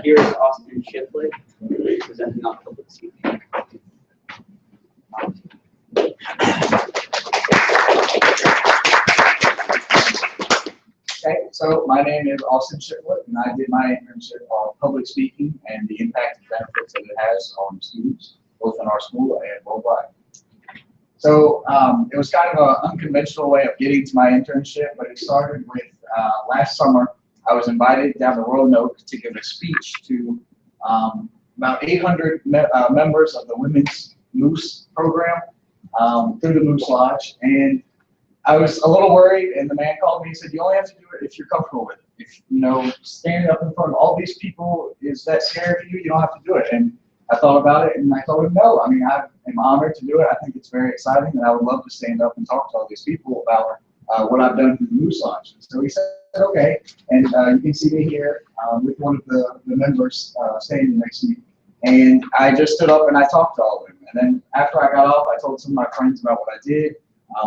Here is AShifflett presenting on public speaking. Okay, so my name is AShifflett, and I did my internship on public speaking and the impact and benefits that it has on students, both in our school and worldwide. So it was kind of an unconventional way of getting to my internship, but it started with last summer. I was invited down to Roanoke to give a speech to about 800 members of the Women's Moose program through the Moose Lodge. And I was a little worried, and the man called me and said, "You only have to do it if you're comfortable with it. If, you know, standing up in front of all these people is that scary for you, you don't have to do it." And I thought about it, and I told him, no, I mean, I am honored to do it. I think it's very exciting, and I would love to stand up and talk to all these people about what I've done through the Moose Lodge. So he said, okay, and you can see me here with one of the members standing next to me. And I just stood up and I talked to all of them. And then after I got off, I told some of my friends about what I did,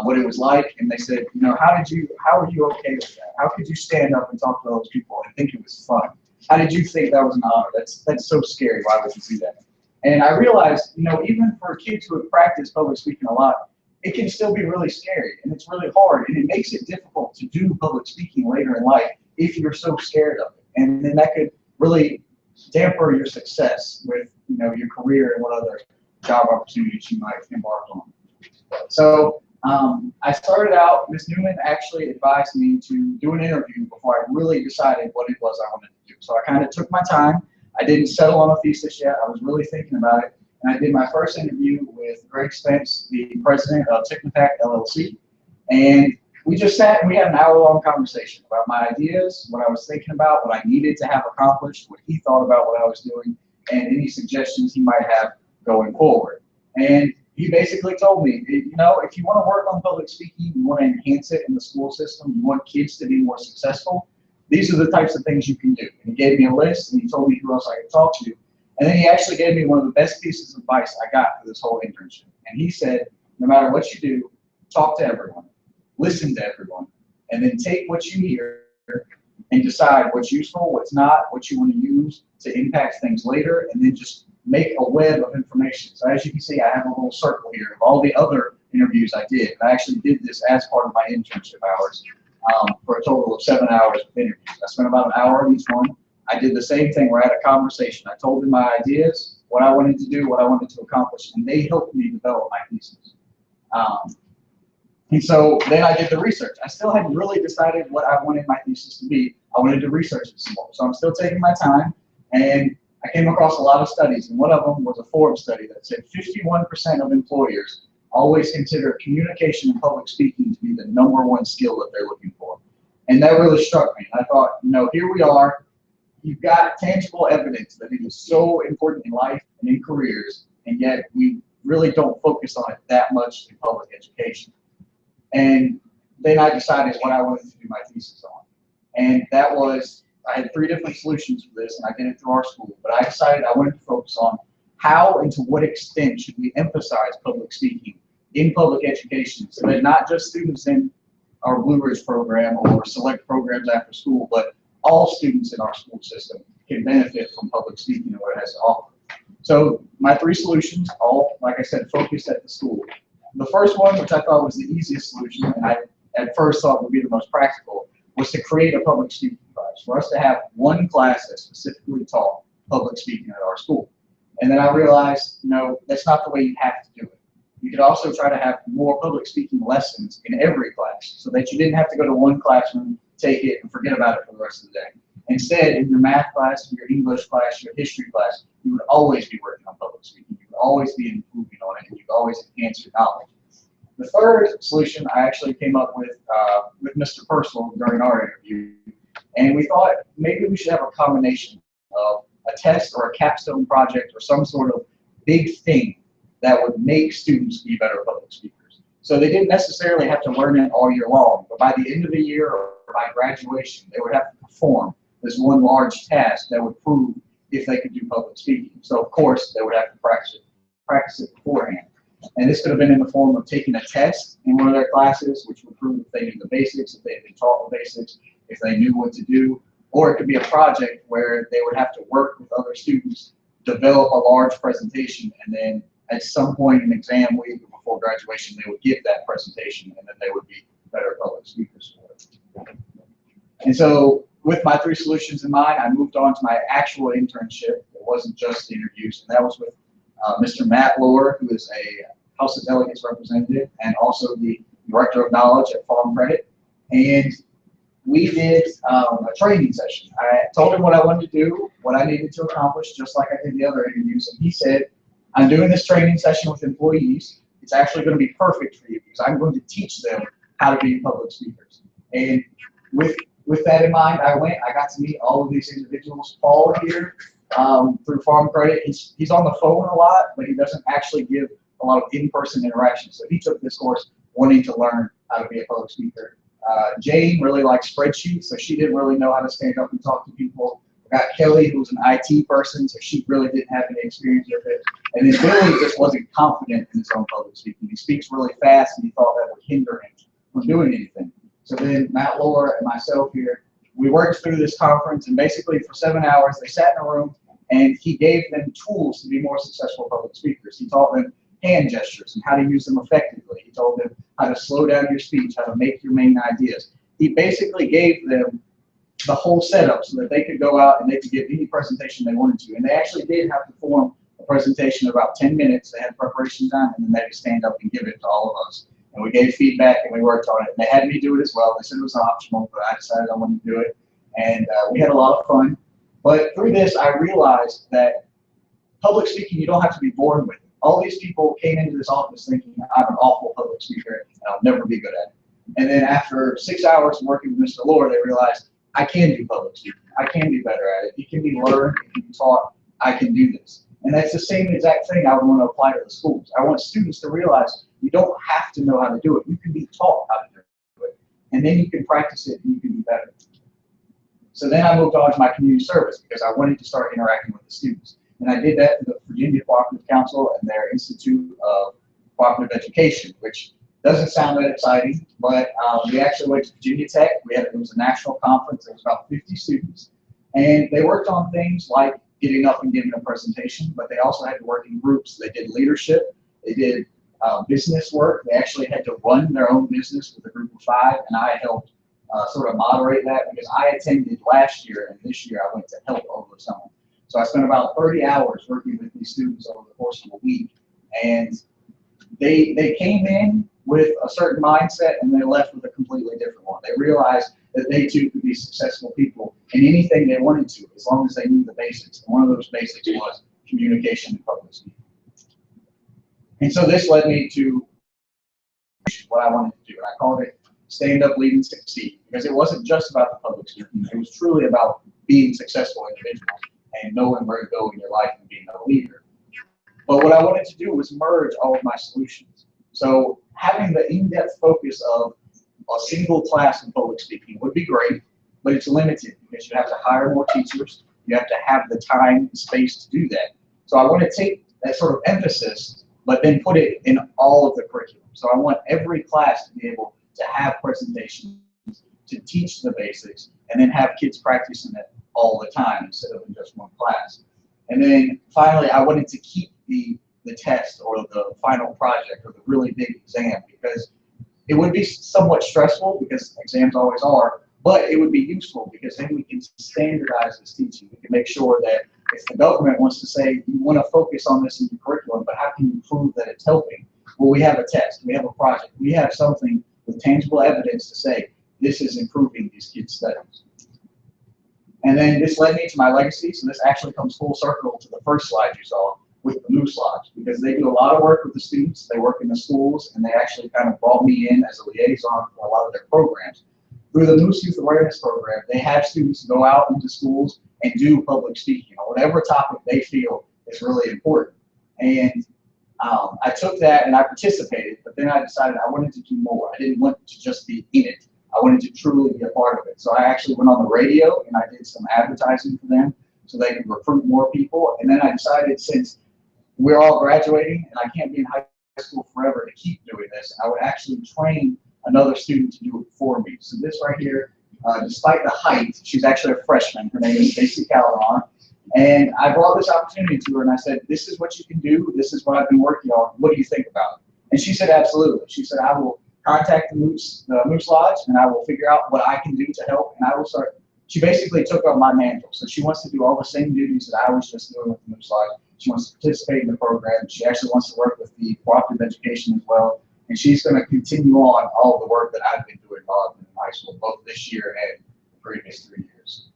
what it was like, and they said, you know, how were you okay with that? How could you stand up and talk to those people and think it was fun? How did you think that was an honor? That's so scary. Why would you do that? And I realized, you know, even for kids who have practiced public speaking a lot, it can still be really scary, and it's really hard, and it makes it difficult to do public speaking later in life if you're so scared of it. And then that could really damper your success with, you know, your career and what other job opportunities you might embark on. So I started out, Ms. Newman actually advised me to do an interview before I really decided what it was I wanted to do. So I kind of took my time. I didn't settle on a thesis yet. I was really thinking about it. And I did my first interview with Greg Spence, the president of Technopack LLC. And we just sat and we had an hour-long conversation about my ideas, what I was thinking about, what I needed to have accomplished, what he thought about what I was doing, and any suggestions he might have going forward. And he basically told me, you know, if you want to work on public speaking, you want to enhance it in the school system, you want kids to be more successful, these are the types of things you can do. And he gave me a list, and he told me who else I could talk to. And then he actually gave me one of the best pieces of advice I got for this whole internship. And he said, no matter what you do, talk to everyone, listen to everyone, and then take what you hear and decide what's useful, what's not, what you want to use to impact things later, and then just make a web of information. So as you can see, I have a little circle here of all the other interviews I did. I actually did this as part of my internship hours for a total of 7 hours of interviews. I spent about an hour on each one. I did the same thing where I had a conversation. I told them my ideas, what I wanted to do, what I wanted to accomplish, and they helped me develop my thesis. And so then I did the research. I still hadn't really decided what I wanted my thesis to be. I wanted to research it some more. So I'm still taking my time, and I came across a lot of studies, and one of them was a Forbes study that said 51% of employers always consider communication and public speaking to be the #1 skill that they're looking for. And that really struck me. I thought, you know, here we are. You've got tangible evidence that it is so important in life and in careers, and yet we really don't focus on it that much in public education. And then I decided what I wanted to do my thesis on. And that was, I had 3 different solutions for this, and I did it through our school, but I decided I wanted to focus on how and to what extent should we emphasize public speaking in public education, so that not just students in our Blue Ridge program or select programs after school, but all students in our school system can benefit from public speaking and what it has to offer. So my 3 solutions, all, like I said, focused at the school. The first one, which I thought was the easiest solution, and I at first thought would be the most practical, was to create a public speaking class, for us to have one class that specifically taught public speaking at our school. And then I realized, no, that's not the way you have to do it. You could also try to have more public speaking lessons in every class, so that you didn't have to go to one classroom, take it, and forget about it for the rest of the day. Instead, in your math class, your English class, your history class, you would always be working on public speaking. You would always be improving on it, and you would always enhance your knowledge. The third solution I actually came up with Mr. Purcell during our interview, and we thought maybe we should have a combination of a test or a capstone project or some sort of big thing that would make students be better public speakers. So they didn't necessarily have to learn it all year long, but by the end of the year or by graduation, they would have to perform this one large task that would prove if they could do public speaking. So of course, they would have to practice it beforehand. And this could have been in the form of taking a test in one of their classes, which would prove if they knew the basics, if they had been taught the basics, if they knew what to do, or it could be a project where they would have to work with other students, develop a large presentation, and then at some point in exam week or before graduation, they would give that presentation, and then they would be better public speakers for it. And so with my 3 solutions in mind, I moved on to my actual internship. It wasn't just interviews, and that was with Mr. Matt Lohr, who is a House of Delegates representative and also the Director of Knowledge at Farm Credit. And we did a training session. I told him what I wanted to do, what I needed to accomplish, just like I did the other interviews. And he said, I'm doing this training session with employees. It's actually going to be perfect for you because I'm going to teach them how to be public speakers. And with that in mind, I got to meet all of these individuals. Paul here, through Farm Credit, he's on the phone a lot, but he doesn't actually give a lot of in-person interaction. So he took this course wanting to learn how to be a public speaker. Jane really likes spreadsheets, so she didn't really know how to stand up and talk to people. I got Kelly, who was an IT person, so she really didn't have any experience with it. And then Billy just wasn't confident in his own public speaking. He speaks really fast, and he thought that would hinder him from doing anything. So then Matt Lohr and myself here, we worked through this conference, and basically for 7 hours, they sat in a room, and he gave them tools to be more successful public speakers. He taught them hand gestures and how to use them effectively. He told them how to slow down your speech, how to make your main ideas. He basically gave them the whole setup so that they could go out and they could give any presentation they wanted to. And they actually did have to form a presentation in about 10 minutes. They had preparation time, and then they could stand up and give it to all of us. And we gave feedback, and we worked on it. And they had me do it as well. They said it was optional, but I decided I wanted to do it. And we had a lot of fun. But through this, I realized that public speaking, you don't have to be born with it. All these people came into this office thinking, I'm an awful public speaker, and I'll never be good at it. And then after 6 hours working with Mr. Lohr, they realized, I can do public speaking. I can be better at it. It can be learned, it can be taught. I can do this. And that's the same exact thing I would want to apply to the schools. I want students to realize you don't have to know how to do it. You can be taught how to do it. And then you can practice it and you can be better. So then I moved on to my community service because I wanted to start interacting with the students. And I did that through the Virginia Cooperative Council and their Institute of Cooperative Education, which doesn't sound that exciting, but we actually went to Virginia Tech. It was a national conference. There was about 50 students. And they worked on things like getting up and giving a presentation, but they also had to work in groups. They did leadership. They did business work. They actually had to run their own business with a group of 5, and I helped sort of moderate that because I attended last year, and this year I went to help over the summer. So I spent about 30 hours working with these students over the course of a week, and they came in with a certain mindset and they left with a completely different one. They realized that they too could be successful people in anything they wanted to, as long as they knew the basics. And one of those basics was communication and public speaking. And so this led me to what I wanted to do. And I called it Stand Up, Lead, and Succeed, because it wasn't just about the public speaking. It was truly about being successful individuals and knowing where to go in your life and being a leader. But what I wanted to do was merge all of my solutions. So having the in-depth focus of a single class in public speaking would be great, but it's limited because you have to hire more teachers. You have to have the time and space to do that. So I want to take that sort of emphasis, but then put it in all of the curriculum. So I want every class to be able to have presentations, to teach the basics, and then have kids practicing it all the time instead of in just one class. And then finally, I wanted to keep the test or the final project or the really big exam, because it would be somewhat stressful, because exams always are, but it would be useful because then we can standardize this teaching. We can make sure that if the government wants to say, you want to focus on this in your curriculum, but how can you prove that it's helping? Well, we have a test, we have a project, we have something with tangible evidence to say, this is improving these kids' studies. And then this led me to my legacy. So this actually comes full circle to the first slide you saw with the Moose Lodge, because they do a lot of work with the students. They work in the schools, and they actually kind of brought me in as a liaison for a lot of their programs. Through the Moose Youth Awareness Program, they have students go out into schools and do public speaking on whatever topic they feel is really important. And I took that and I participated, but then I decided I wanted to do more. I didn't want to just be in it. I wanted to truly be a part of it. So I actually went on the radio and I did some advertising for them so they could recruit more people. And then I decided, since we're all graduating and I can't be in high school forever to keep doing this, I would actually train another student to do it for me. So this right here despite the height, she's actually a freshman. Her name is Stacy Callahan. And I brought this opportunity to her and I said, this is what you can do. This is what I've been working on. What do you think about it? And she said, absolutely. She said, I will contact the Moose Lodge and I will figure out what I can do to help. And I will start. She basically took on my mantle. So she wants to do all the same duties that I was just doing with the Moose Lodge. She wants to participate in the program. She actually wants to work with the cooperative education as well. And she's going to continue on all of the work that I've been doing while I've been in high school, both this year and the previous 3 years.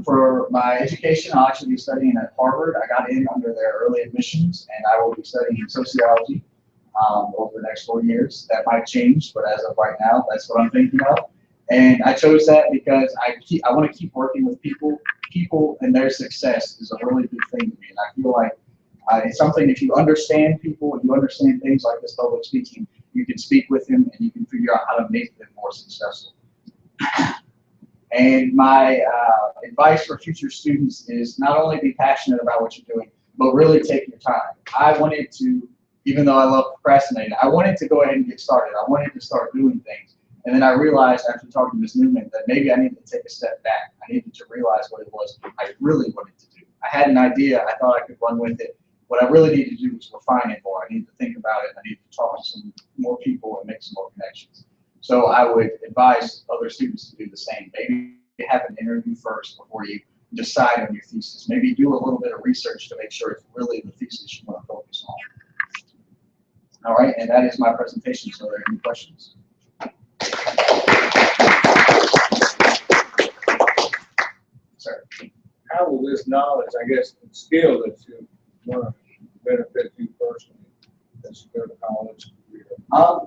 For my education, I'll actually be studying at Harvard. I got in under their early admissions, and I will be studying sociology over the next 4 years. That might change, but as of right now, that's what I'm thinking of. And I chose that because I want to keep working with people. People and their success is a really big thing to me, and I feel like it's something, if you understand people and you understand things like this public speaking, you can speak with them and you can figure out how to make them more successful. And my advice for future students is not only be passionate about what you're doing, but really take your time. I wanted to, even though I love procrastinating, I wanted to go ahead and get started. I wanted to start doing things. And then I realized after talking to Ms. Newman that maybe I needed to take a step back. I needed to realize what it was I really wanted to do. I had an idea. I thought I could run with it. What I really needed to do was refine it more. I needed to think about it. I needed to talk to some more people and make some more connections. So I would advise other students to do the same. Maybe have an interview first before you decide on your thesis. Maybe do a little bit of research to make sure it's really the thesis you want to focus on. All right, and that is my presentation. So are there any questions? Sir. How will this knowledge, I guess, and skill that you want to benefit you personally as you go to college?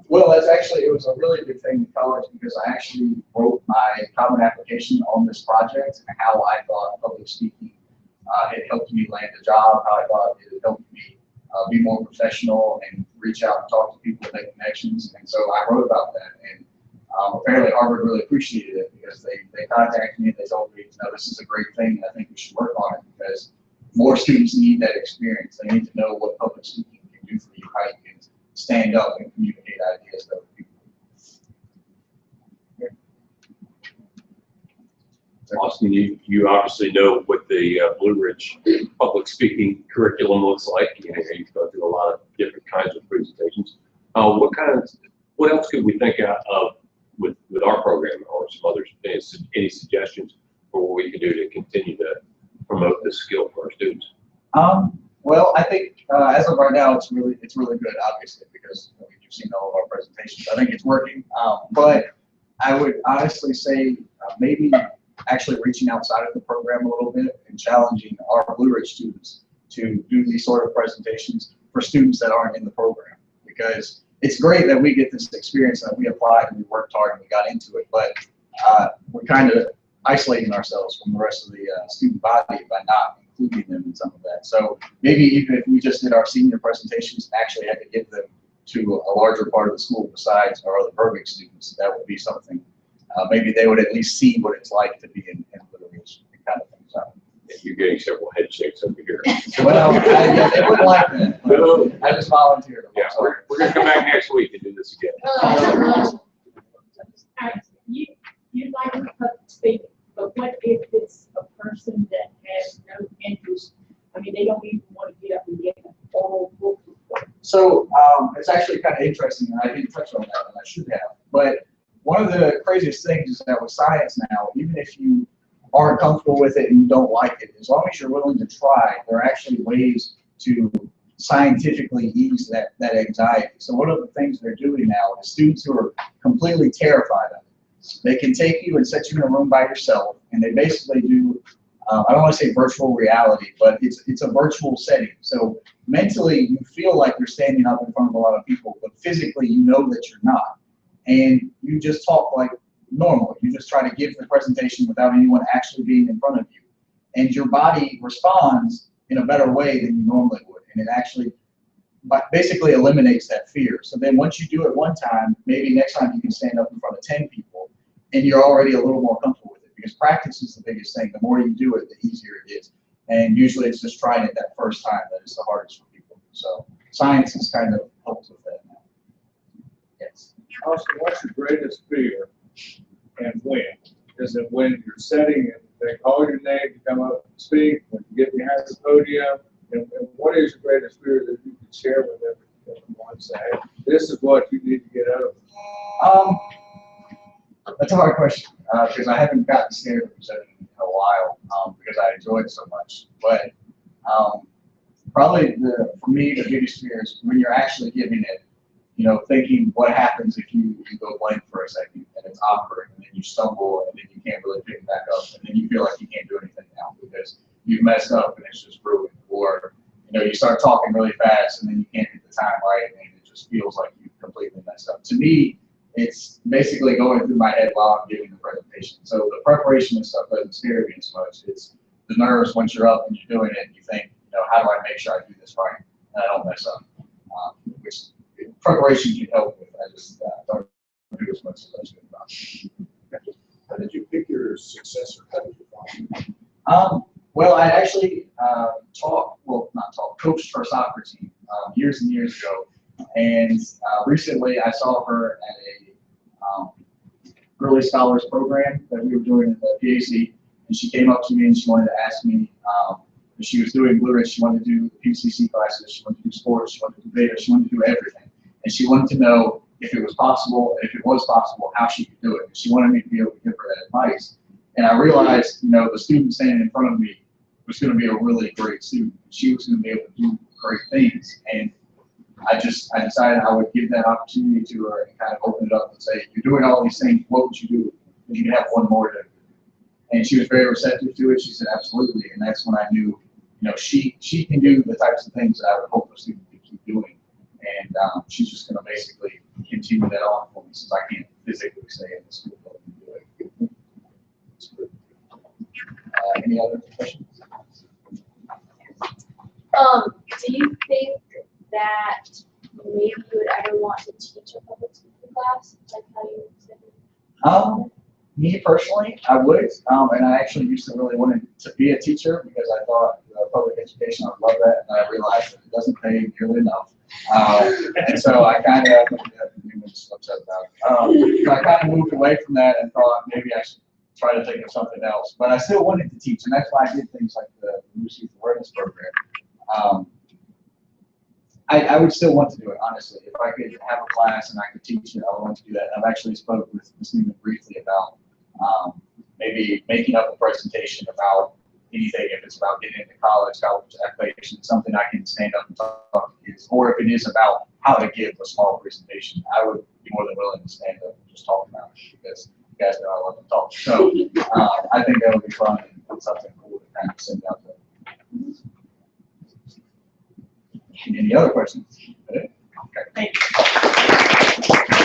Well, it was a really good thing in college because I actually wrote my common application on this project and how I thought public speaking had helped me land a job, how I thought it had helped me be more professional and reach out and talk to people and make connections. And so I wrote about that. And apparently Harvard really appreciated it because they contacted me and they told me, no, this is a great thing and I think we should work on it because more students need that experience. They need to know what public speaking can do for you, how you can stand up and communicate ideas to other people. Austin, you obviously know what the Blue Ridge public speaking curriculum looks like. You go through a lot of different kinds of presentations. What else could we think of with our program or some others? Any suggestions for what we can do to continue to promote this skill for our students? Well, I think as of right now, it's really good, obviously, because you've seen all of our presentations. I think it's working, but I would honestly say maybe actually reaching outside of the program a little bit and challenging our Blue Ridge students to do these sort of presentations for students that aren't in the program, because it's great that we get this experience and that we applied and we worked hard and we got into it, but we're kind of isolating ourselves from the rest of the student body by not including them in some of that. So maybe even if we just did our senior presentations and actually had to give them to a larger part of the school besides our other Burbank students, that would be something. Maybe they would at least see what it's like to be in Blue Ridge and kind of things out. Yeah, you're getting several head shakes over here. Well, they wouldn't like that. But I just volunteered. Yeah, we're going to come back next week and do this again. You'd like to speak, but what if it's a person that has no interest? I mean, they don't even want to get up and get a whole book. So it's actually kind of interesting, and I didn't touch on that, and I should have. But one of the craziest things is that with science now, even if you aren't comfortable with it and you don't like it, as long as you're willing to try, there are actually ways to scientifically ease that anxiety. So one of the things they're doing now is students who are completely terrified of it, they can take you and set you in a room by yourself, and they basically do, I don't want to say virtual reality, but it's a virtual setting. So mentally, you feel like you're standing up in front of a lot of people, but physically, you know that you're not. And you just talk like normal. You just try to give the presentation without anyone actually being in front of you. And your body responds in a better way than you normally would. And it actually basically eliminates that fear. So then once you do it one time, maybe next time you can stand up in front of 10 people and you're already a little more comfortable with it, because practice is the biggest thing. The more you do it, the easier it is. And usually it's just trying it that first time that is the hardest for people. So science has kind of helped with that now. Yes. Austin, what's your greatest fear and when. Is it when you're sitting and they call your name to come up and speak, when you get behind the podium, and what is your greatest fear that you can share with everyone? Say, hey, this is what you need to get over. That's a hard question because I haven't gotten scared of presenting in a while because I enjoy it so much. But probably for me, the biggest fear is when you're actually giving it, you know, thinking what happens if you go blank for a second and it's awkward and then you stumble and then you can't really pick it back up and then you feel like you can't do anything now because you've messed up and it's just ruined. Or, you know, you start talking really fast and then you can't get the time right and it just feels like you completely messed up. To me, it's basically going through my head while I'm giving the presentation. So the preparation and stuff doesn't scare me as much. It's the nerves once you're up and you're doing it and you think, you know, how do I make sure I do this right and I don't mess up, which preparation can help with. I just don't do as much as I should about. How did you pick your successor? How did you find Well, I actually coached her soccer team years and years ago. And recently I saw her at a early scholars program that we were doing at the PAC. And she came up to me and she wanted to ask me, if she was doing Blue Ridge, she wanted to do PCC classes, she wanted to do sports, she wanted to do beta, she wanted to do everything. And she wanted to know if it was possible, and if it was possible, how she could do it. And she wanted me to be able to give her that advice. And I realized, you know, the student standing in front of me was going to be a really great student. She was going to be able to do great things. And I decided I would give that opportunity to her and kind of open it up and say, you're doing all these things, what would you do if you could have one more to do? And she was very receptive to it. She said, absolutely. And that's when I knew, you know, she can do the types of things that I would hope a student could keep doing. And she's just going to basically continue that on for me since I can't physically stay in the school building and do it. Any other questions? Do you think that maybe you would ever want to teach a public speaking class, like how you said? Me personally, I would, and I actually used to really want to be a teacher because I thought public education, I would love that, and I realized that it doesn't pay nearly enough. And so I kind of, so I kind of moved away from that and thought maybe I should try to think of something else. But I still wanted to teach, and that's why I did things like the Loose Youth Awareness Program. I would still want to do it, honestly. If I could have a class and I could teach it, I would want to do that. And I've actually spoke with the student briefly about maybe making up a presentation about anything, if it's about getting into college application, something I can stand up and talk to kids, or if it is about how to give a small presentation, I would be more than willing to stand up and just talk about it because you guys know I love to talk. So I think that would be fun and something cool to kind of send out there. Any other questions? Okay. Thank you.